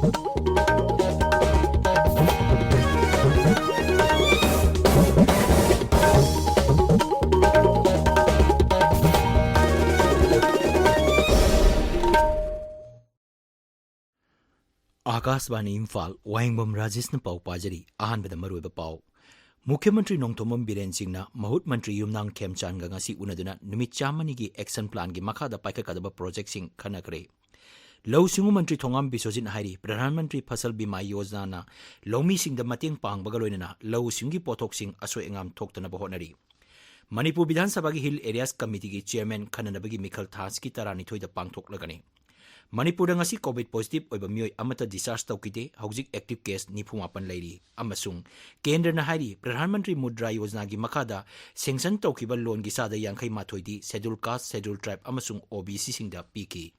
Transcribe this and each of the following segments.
आकाशवाणी इम्फाल वाहेंगबम राजेश न पाव पाजरी अहानबद मरुब पाव मुख्यमंत्री नोंथोमम बीरेन सिंहना महूत मंत्री युमनांग खेमचानगा ngasi unaduna numit chamani gi action plan gi makhada paikakadaba project sing khanakre लौ सिंगु मंत्री थोंगाम बिसोजिन हाइरी प्रधानमंत्री फसल बीमा योजना ना लौमी सिंह द मतेंग पांगबगा लोइना लौ सिंगी पोथोक सिंह असोय एंगाम थोक्तना बहोनरी मणिपुर विधानसभा की हिल एरियाज कमिटी की चेयरमैन खननबगी मिखल थास की तरानिथोय द पांगथोकलगनी मणिपुर ngasi कोविड पॉजिटिव ओइबा मियोय अमता डिस्चार्ज तौकिदे हौजिक एक्टिव केस 94 लैरी अमसुंग केंद्र न हाइरी प्रधानमंत्री मुद्रा योजना की मखादा सेंक्शन तौकिबा लोन की सादा 50 माथोयदी शेड्यूल कास्ट शेड्यूल ट्राइब अमसुंग ओबीसी सिंह द पीकी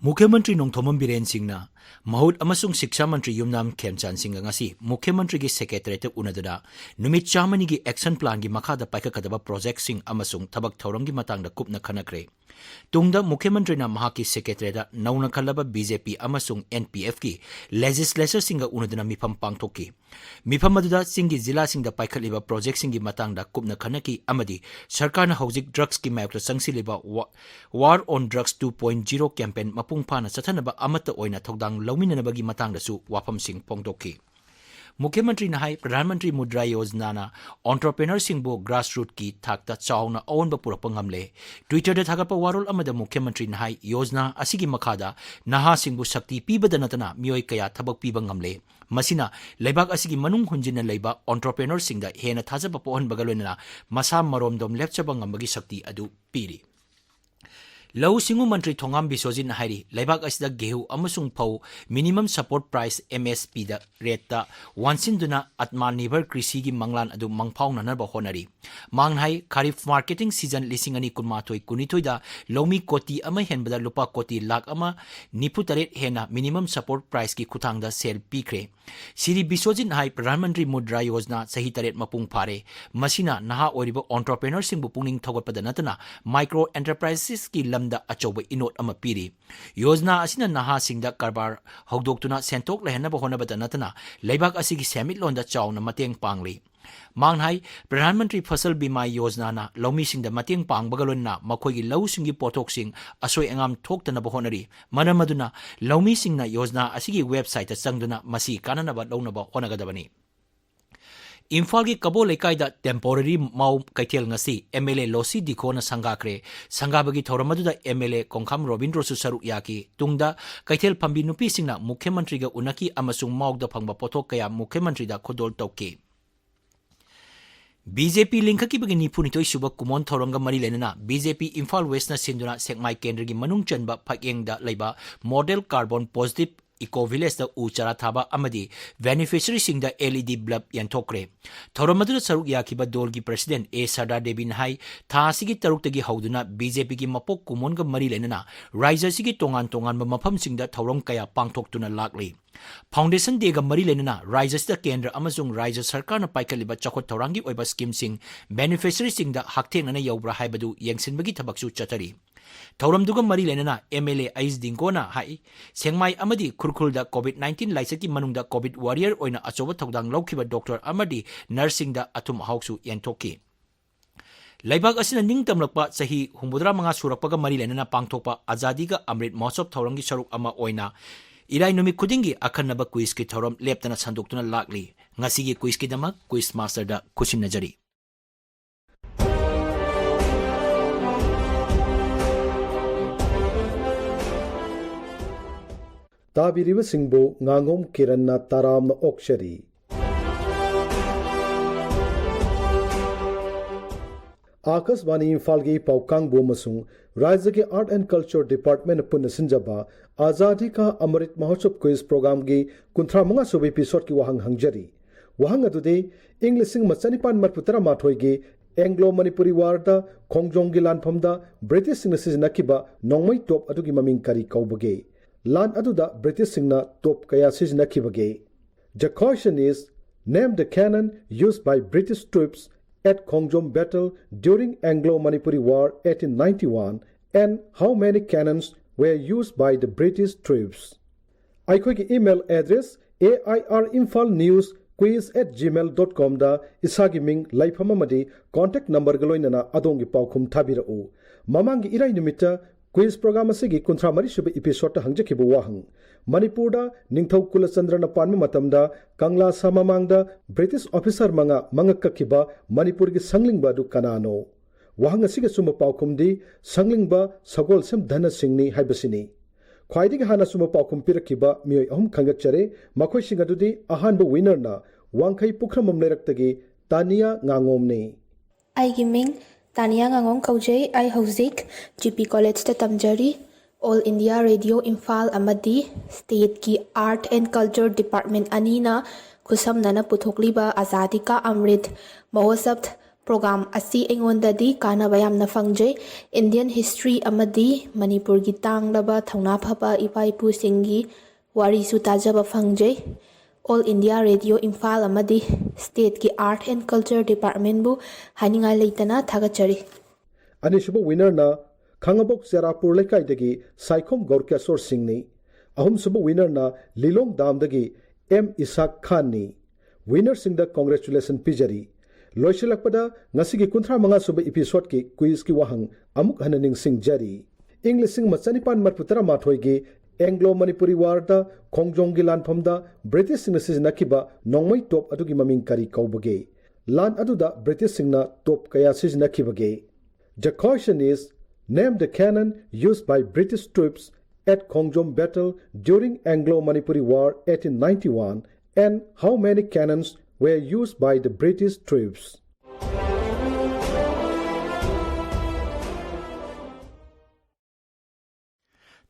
मुख्यमंत्री नोंथोमम बीरेन सिंहना महूत अमसुंग शिक्षा मंत्री युमनाम खेमचान सिंह ngasi मुख्यमंत्री की सेक्रेटरीट उनदुना नुमित चामनी की एक्शन प्लान की मखादा पाइककदबा प्रोजेक्ट सिंह अमसुंग थबक थौरम की मतंगदा कुपना खनखरे तुंगदा मुख्यमंत्री ना महाकी सेक्रेटरीट नौना खलबा बीजेपी अमसुंग एनपीएफ की लेजिस्लेचर सिंह उनदुना मिफम पांगथोकी मिफम मदुदा सिंह की जिला सिंह दा पाइकलिबा प्रोजेक्ट सिंह की मतंगदा कुपना खनकी अमदी सरकार ना हौजिक ड्रग्स की मायक्तो संगसिलिबा वार ऑन ड्रग्स 2.0 कैंपेन मपुंग फाना चथनबा अमत ओइना थौदांग लौमिननबगी मतंगदसु वाफम सिंह पोंगदोकी मुख्यमंत्री नहाय प्रधानमंत्री मुद्रा योजना ना एंटरप्रेन्योर सिंहबो ग्रासरूट की थाकता चावना अवनब पुरप ngamle ट्विटर थागप वारोल अमद मुख्यमंत्री नहाय योजना असिगी मखादा नहा सिंहबु शक्ति पीबद नतना मियोय कया थबक पीब ngamle मसिना लेबाक असिगी मनुंग हुंजिन लेबा एंटरप्रेन्योर सिंहदा हेना थाजब पोहन बगलोइना मसा मरोमदोम लेपचब ngamबगी शक्ति अदु पीरी लौ सिंगु मंत्री थोंगाम बिसोजिन हाइरी लेबाक असिदा गेहू अमसुंग फौ मिनिमम सपोर्ट प्राइस एमएसपी द रेट वानसिनदुना आत्मनिर्भर कृषि की मंगलान अदु मंगफाउननब होनरी मांगहाई खरीफ मार्केटिंग सीजन लिसिंगनी कुनमाथोय कुनिथोयदा लौमी कोटी अमा हेनबदा लुपा कोटी लाख अमा निफु तरेट हेना मिनिमम सपोर्ट प्राइस की खुथांगदा सेल पीख्रे सिरी बिसोजिन हाई प्रधानमंत्री मुद्रा योजना सही तरेट मपुंग फारे मसिना नहा ओरिबो एंटरप्रेन्योर सिंहबु पुंगनिंग थौगतपद नतना माइक्रो एंटरप्राइजेस की लमदा अचौब इनोट अमा पीरी योजना असिना नहा सिंहदा कारबार हौदोक्तुना सेंटोक लेहनब होनबद नतना लेबाक असिगी सेमिटलोंदा चावना मतेंग पांगली मांगहाई प्रधानमंत्री फसल बीमा योजना ना लौमी सिंहदा मतेंग पांगबगलोना मखोगी लौ सिंहगी पोथोक सिंह असोय एंगाम थोक्तनब होनरी मनमदुना लौमी सिंहना योजना असिगी वेबसाइट चंगदुना मसी काननब लौनब होनगदबनी इम्फाल की कबो लेकायदा टेम्पोररी माउ कैथेल ngasi एमएलए लोसी दिखोना संगाख्रे संगाबगी थौरमदुदा एमएलए कोंखाम रोबिंद्रोसु सरुक याकी तुंगदा कैथेल फंबी नुपी सिंगना मुख्यमंत्री गा उनकी अमसुंग माउगदा फंगबा पोथोक कया मुख्यमंत्री दा खुदोल तौके बीजेपी लिंखकी बगी निफुनितोय सुबह कुमोन थौरंगा मरी लेना बीजेपी इम्फाल वेस्ट ना सिंदुना सेकमाई केंद्र की मनुंग चनबा फकेंगदा लेबा model carbon positive eco village उ चारा थाबा अमदी बेनिफिशियरी सिंह द एलईडी बल्ब यंथोक्रे थौरमदुदा सरुक याखिबा दोल की प्रेसिडेंट ए सरदार देवी हाई थासिगी तरुक्तगी हौदुना बीजेपी की मपोक कुमोनगा मरी लेना राइजरसिगी तोंगान तोंगान मफम सिंह द थौरम कया पांगथोक्तुना लागली फाउंडेशन देगा मरी लेना राइजर्स द केंद्र अमसुंग राइजर सरकार न पाइकलिबा चखोत थौरांगी ओइबा स्कीम सिंह बेनिफिशियरी सिंह द हाक्थेंगना यौब्रा हाइबदु यंगसिनबगी थबकसु चतरी थौरमदुगा मरी लेना एमएलए आइस दिंगोना हाई सेंगमाई अमदी खुरखुलदा कोविड-19 लाइसकी मनुंगदा कोविड वॉरियर ओइना अचोब थौदांग लौखिबा डॉक्टर अमदी नर्सिंग दा अथुम हाउसु यंथोकी लेबाक असिना निंगतमलकपा सही 65 सुरकपगा मरी लेना पांगथोकपा आजादी का अमृत महोत्सव थौरंगी सरुक अमा ओइना इराई नुमि खुदिंगी अखन्नबा क्विज की थौरम लेपतना संदोक्तुना लागली ngasiगी क्विज की दमक क्विज मास्टर दा खुसिनजरी ताबिरिब सिंहबो nganगोम किरणना तारामना ओक्शरी आकाशवाणी इम्फाल की पाउकांगबो मसुंग राज्य के आर्ट एंड कल्चर डिपार्टमेंट पुन सिंजबा आजादी का अमृत महोत्सव क्विज प्रोग्राम की 53 सुब एपिसोड की वहांग हंगजरी वहांग अदुदे इंग्लिश मचनिपान मरपुतरा माथोय की एंग्लो मणिपुरी वार्ता खोंगजोंग की लानफमदा ब्रिटिश सिंह सिजनकिबा नोंगमई टॉप अदुगी ममिंग करी कौबगे Lan aduda British singna top kaya siznakibage. The question is, name the cannon used by British troops at Khongjom battle during Anglo-Manipuri War 1891 and how many cannons were used by the British troops. Aikogi email address airimfalnewsquiz@gmail.com da isagi ming laifam amadi contact number galoinana adongi paukhum thabirau. Mamangi irai nimita quiz program asigi kunthra mari suba episode ta hangjakibu wahang. Manipurda ningthau Kulachandra panma matamda Kangla samamangda British officer mangakkiba Manipur gi sanglingba du kanano. Wahang asiga suma paukhumdi sanglingba sagol sem dhana singni haibasini. Khwaidigi hana suma paukhum pirakiba mioi ahum khangachare makhoi singadudi ahanba winner na wangkhai pukramam leiraktagi Tania ngangomni. Aigi ming Tania ngangom kaujai ai hauzik GP College ta tamjari All India Radio Imphal amadi State ki Art and Culture Department anina khusamnana puthokliba Azadi ka Amrit Mahotsav program asi engondadi kanaba yamna fangjai Indian history amadi Manipur gi tanglaba thauna phaba ipaipu singgi wari su tajaba fangjai All India Radio Imphal amadi State ki Art and Culture Department bu haninga leitana thagachari. Anishuba winner na Khangabok Serapur Lekaidagi Saikhom Gorkasor Singni. Ahum suba winner na Lilong Damdagi M. Ishaq Khan ni. Winner singda congratulations pijari. Loisilakpada ngasigi kunthra manga suba episode ki quiz ki wahang amuk hananing sing jari. English sing machanipan marputara mathoi gi Anglo-Manipuri War da Khongjong gi lanphamda British singna siznakiba nongmai top adugi maming kari kaubage. Lan aduda British singna top kaya siznakibage. The question is, name the cannon used by British troops at Khongjom battle during Anglo-Manipuri War 1891 and how many cannons were used by the British troops.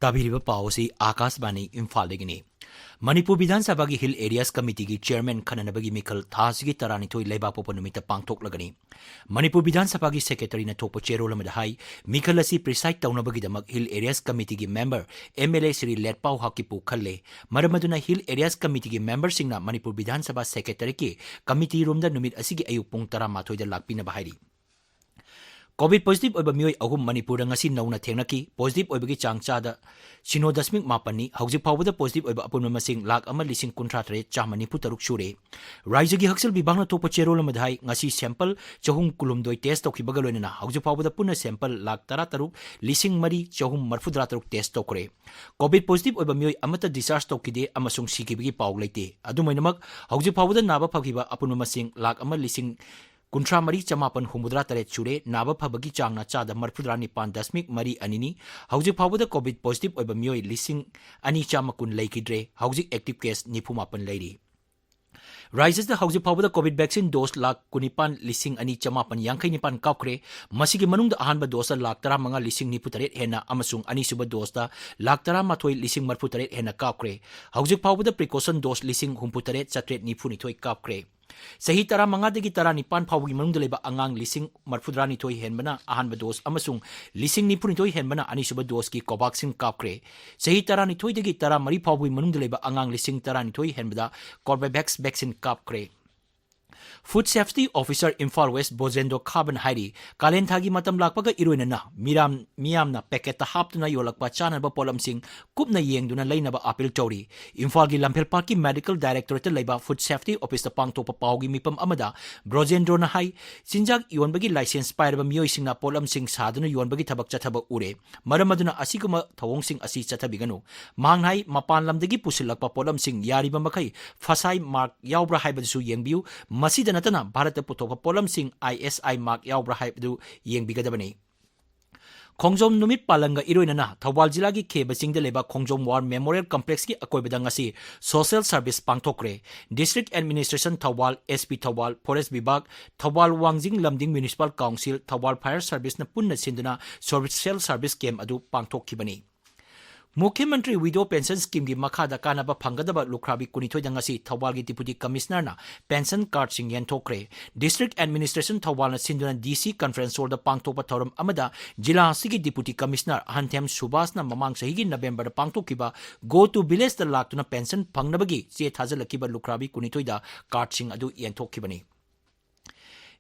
Tabiriba Pausi Akasbani Imphal Manipur Bidhan Sabha gi Hill Areas Committee gi Chairman Khananabagi Mikal Thasigi Tarani Thoi Leiba Popanumita Pangthok Lagani Manipur Bidhan Sabha gi Secretary na Thopo Cherola Madhai Mikal asi preside taunabagi damak Hill Areas Committee gi member MLA Sri Letpau Hakipu Khalle Maramaduna Hill Areas Committee gi member singna Manipur Bidhan Sabha Secretary ki committee room da numit asigi ayuk pung 13 da lakpina bahari COVID positive oiba mioi ahum Manipur ngasi nauna thengnaki positive oibagi changchada sino dasmik mapani hauji phawda positive oiba apun masing lak ama lising kuntra tre chamani putaruk shure raiju gi haksel bibangna topa cherol madhai ngasi sample chahum kulum doi test tokhi bagaloina hauji phawda puna sample lak tara taruk lising mari chahum marfudra taruk test tokre COVID positive oiba mioi amata discharge tokide amasung sikibigi paw leite adumainamak hauji phawda naba phagiba apun masing lak ama lising Kuntra Mari Chamapan Humudra Taret Chure, Naba Pabagi Changna Chada Marpudrani Pan Dasmik Mari Anini, Hauji Pawada COVID positive Oba Mioi Lising Ani Chamakun Laikidre, Hauji active case Nipumapan Lady. Rises the Hauji Pawada COVID vaccine dose lak Kunipan Lising Ani Chamapan Yankai Nipan Kaukre, Masigi Manung the Ahanba dosa lak Tara Manga Lising Niputaret Hena Amasung Ani Suba dosta, lak Tara Matoi Lising Marputaret Hena Kaukre, Hauji Pawada precaution dose Lising Humputaret Satret Nipunitoi Kaukre. Sahi tara mga dagi tara ni pan pawagi manung daleba angang lising marfudrani toy henbana ahanba dos amasung lising ni punitoy henbana ani suba dos ki covaxin kapkre sahi tara ni toy dagi tara mari pawagi manung daleba angang lising tara ni toy henbada Corbevax vaccine kapkre Food Safety Officer Imphal West Bozendo Khaban Hairi Kalen Thagi matam lakpaga iroina na miyamna packet haptuna yolakpa chanaba polamsing kupna yengduna lainaba appeal tori Imphal gi Lamphel Park ki Medical Directorate laiba Food Safety Office ta pangtopa pawgi mipam amada Bozendo na hai sinjak yonbagi license pairaba miyoi singna polamsing saduna yonbagi thabak chathaba ure maramaduna asiguma thawong asi chathabiganu mangnai mapan lamdagi pusilakpa polamsing yariba makai fasai mark yaubra haibadu yengbiu masida natana Bharata putoka polam sing ISI mark yaubra haibdu yengbigadabani Khongjom numit palanga iroina na Thawal jila gi kheba singde leba Khongjom War Memorial Complex ki akoibada ngasi social service pangthokre District Administration Thawal SP Thawal Forest Vibag Thawal Wangjing Lamding Municipal Council Thawal Fire Service na punna sinduna social service camp adu pangthokkibani मुख्यमंत्री widow pension scheme की मखादा कानाबा फंगदबा लुखराबी कुनिथोय दंगसी थौबाल की deputy commissioner ना पेंशन कार्ड सिंग यंथोक्रे डिस्ट्रिक्ट एडमिनिस्ट्रेशन थौबाल सिंधुना डीसी कॉन्फ्रेंस हॉल द पांगथोपा थौरम अमदा जिला असिगी डिप्यूटी कमिश्नर हंथेम सुभाष ना ममांग सही की नवेंबर पांगथोकिबा गो टू विलेज द लाक्तुना पेंशन फंगनबगी चे थाजलकिबा लुखराबी कुनिथोय द कार्ड सिंग अदु यंथोकिबनी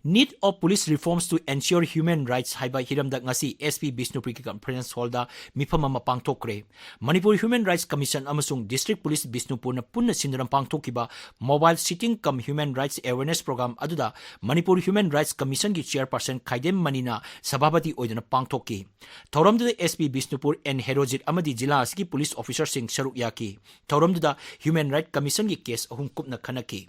Need of police reforms to ensure human rights haiba hiramda ngasi SP Bishnupuri ki conference hall da mifam ama pangthokre Manipur Human Rights Commission amasung District Police Bishnupur na punna sinduram pangthokiba mobile sitting cum human rights awareness program aduda Manipur Human Rights Commission ki chairperson Khaidem Manina sabhabati oidana pangthoki Thoramda SP Bishnupur and Herojit amadi jila asiki police officer sing saruk yaki Thoramda Human Rights Commission ki case ahum kupna khanaki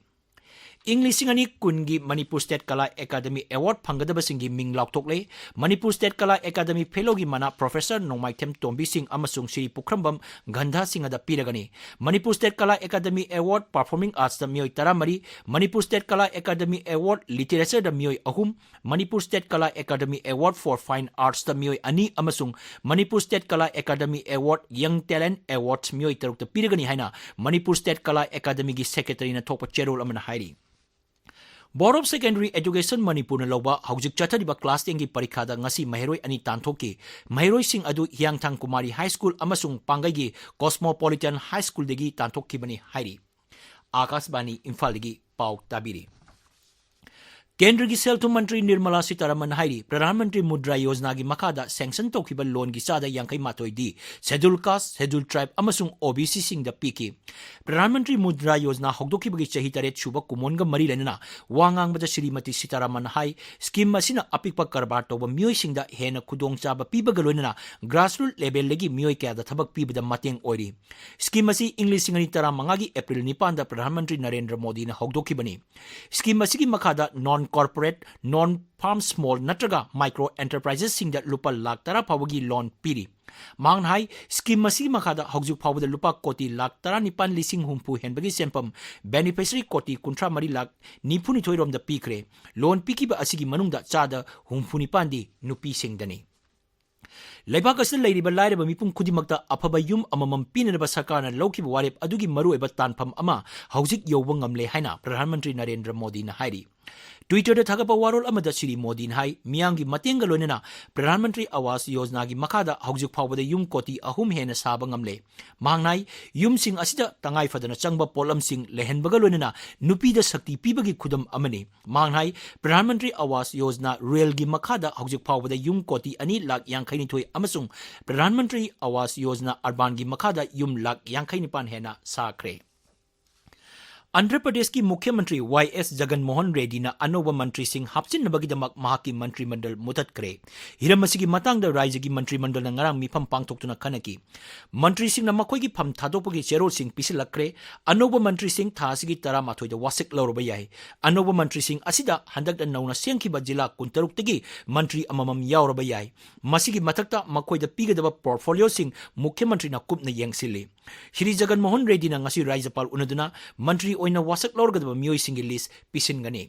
English singani kungi Manipur State Kala Academy Award phangadaba singi ming laukthokle Manipur State Kala Academy Fellow gi mana Professor Nongmaithem Tombi Singh amasung Sri Pukhrambam Gandha Singh da piragani Manipur State Kala Academy Award Performing Arts da mioi taramari Manipur State Kala Academy Award Literature da mioi ahum Manipur State Kala Academy Award for Fine Arts da mioi ani amasung Manipur State Kala Academy Award Young Talent Awards mioi taruk da piragani haina Manipur State Kala Academy gi secretary na thopa cherol amana hairi Board of Secondary Education Manipur na lawba haujik chathariba class 10 gi parikha da ngasi maheroi ani tanthoki maheroi sing adu Hyangthang Kumari High School amasung Pangai gi Cosmopolitan High School degi tanthoki bani hairi Akashbani Imphal gi pau tabiri केंद्र की cell मंत्री निर्मला सीतारमन हाइरी प्रधानमंत्री मुद्रा योजना की मखादा sanction तौखिबा loan की चादा यांखई माथोई दी शेड्यूल कास्ट शेड्यूल ट्राइब अमसुंग ओबीसी सिंग द पीकी प्रधानमंत्री मुद्रा योजना हौदोखिबगी चही तरेत सुबा कुमोनग मरी लेना वांगांगबदा श्रीमती सीतारमन हाई स्कीम मसिना अपिकपा करबार तौबा मियोई सिंग द हेना खुदोंग चाबा पीबगा लोनना ग्रासरूट लेवल लगी मियोई क्या द थबक पीबदा मतेंग ओइरी स्कीम मसि इंग्लिश सिंगनी तरा मंगागी अप्रैल 9 दा प्रधानमंत्री नरेंद्र मोदी ने हौदोखिबनी स्कीम मसिगी मखादा non corporate non-farm small natraga micro enterprises sing that lupa lakh tara phawagi loan piri mang hai scheme masi makhada hokjuk phawda lupa koti lakh tara nipan lising humpu henbagi sempam beneficiary koti kuntra mari lakh nipuni thoirom da pikre loan piki ba asigi manungda chada humpu nipan di nupi singdani Laibak asna lairiba lairiba mipum kudimakta afaba yum amamam pinanaba sarkarna lawkiba warep adugi maruiba tanpham ama haujik yowba ngamle haina Pradhan Mantri Narendra Modi na hairi Twitter da thagapa warol amada Sri Modi na hai miyangi matenga lonena Pradhan Mantri Awas Yojana gi makada haujik phawbada yum koti ahum hena saba ngamle mangnai yum sing asida tangai fadana changba polam sing lehenbaga lonena nupi da sakti pibagi khudam amani mangnai Pradhan Mantri Awas Yojana rail gi makada haujik phawbada yum koti ani lakh yankaini thoi amasung Pradhan Mantri Awas Yojana Arban gi makada yum lakh yankaini pan hena sakre Andhra Pradesh की मुख्यमंत्री YS Jaganmohan Reddy ना अनोबा मंत्री सिंह हापचिन नबगिदमक महाकी मंत्रिमंडल मुथतक्रे हिरमसिगी मतंगदा राज्य की मंत्रिमंडल ngarang mifam pangtokuna khanaki मंत्री सिंह ना मखोई की फम थादोपगी चेरो सिंह पिसिलक्रे अनोबा मंत्री सिंह थासिगी तरा माथोई द वासिक लौरबा याई अनोबा मंत्री सिंह असिदा हंदक द नौना सेंखिबा जिला कुंतरुक तगी मंत्री अममम यावरबा याई मसिगी मथक्ता मखोई द पीगदबा पोर्टफोलियो सिंह मुख्यमंत्री ना कुपना यंगसिली श्री जगनमोहन रेड्डी ना ngasi राज्यपाल उनदुना मंत्री ओइना वासक लौरगदबा मियोई सिंगी list पिसिनगनी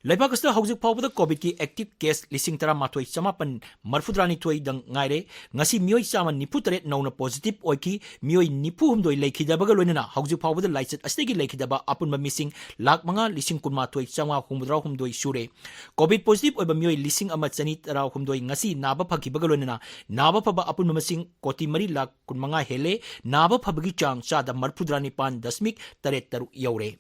Laibak asda haujik phawbada COVID ki active case lising tara mathoi chamapan marfudrani thoi dang ngaire ngasi mioi chama niputare nauna positive oiki mioi nipu humdoi leikhidabaga loinana haujik phawbada laichet astegi leikhidaba apunba missing lakh manga lising kunma thoi chama humdra humdoi sure COVID positive oiba mioi lising ama chani tara humdoi ngasi naba phakibaga loinana naba phaba apunba missing koti mari lakh kunmanga hele naba phabagi chang chada marfudrani pan dasmik taret taru yaure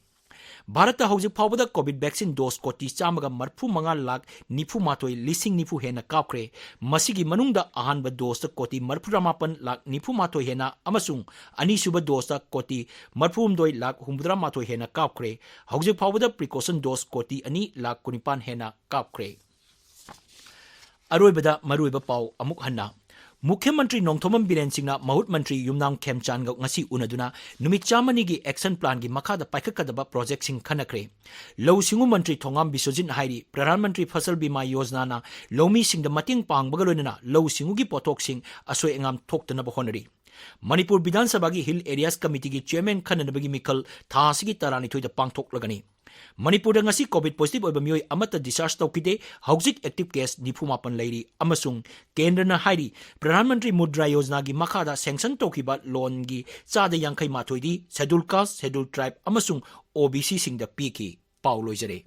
Bharat हौजिक फावदा COVID vaccine dose कोटी चामगा मरफू मंगा लाख निफू माथोई लिसिंग निफू हेना कापख्रे मसिगी मनुंगदा अहानबा dose कोटी मरफू रामापन लाख निफू माथोई हेना अमसुंग अनीसुबा dose कोटी मरफू हुमदोई लाख हुमद्रा माथोई हेना कापख्रे हौजिक फावदा precaution dose कोटी अनि लाख कुनिपान हेना कापख्रे अरोइबदा मरुइबा पाव अमुक हन्ना मुख्यमंत्री नोंगथोमम बिरेन सिंहना महूत मंत्री युमनाम खेमचान गा ngasi unaduna numit chamani gi action plan gi makhada paikakadaba project sing khanakre lau singu मंत्री थोंगाम बिश्वजित हाइरी प्रधानमंत्री फसल बीमा योजना ना लौमी सिंह द मतिंग पांगबगा लोइना lau singu gi potok sing asoi engam थोक्तना बहोनरी मणिपुर विधानसभा की हिल एरियाज कमिटी की चेयरमैन खननबगी मिखल थासिगी तरानी थोइदा पांगथोक लगनी Manipur ngasi COVID positive oiba mioi amata discharge tawkide hauzik active case 94 leiri amasung kendra na hairi Pradhan Mantri Mudra Yojana gi makhada sanction tawkiba loan gi chada yankai mathoi di scheduled caste scheduled tribe amasung OBC sing da piki pauloi jare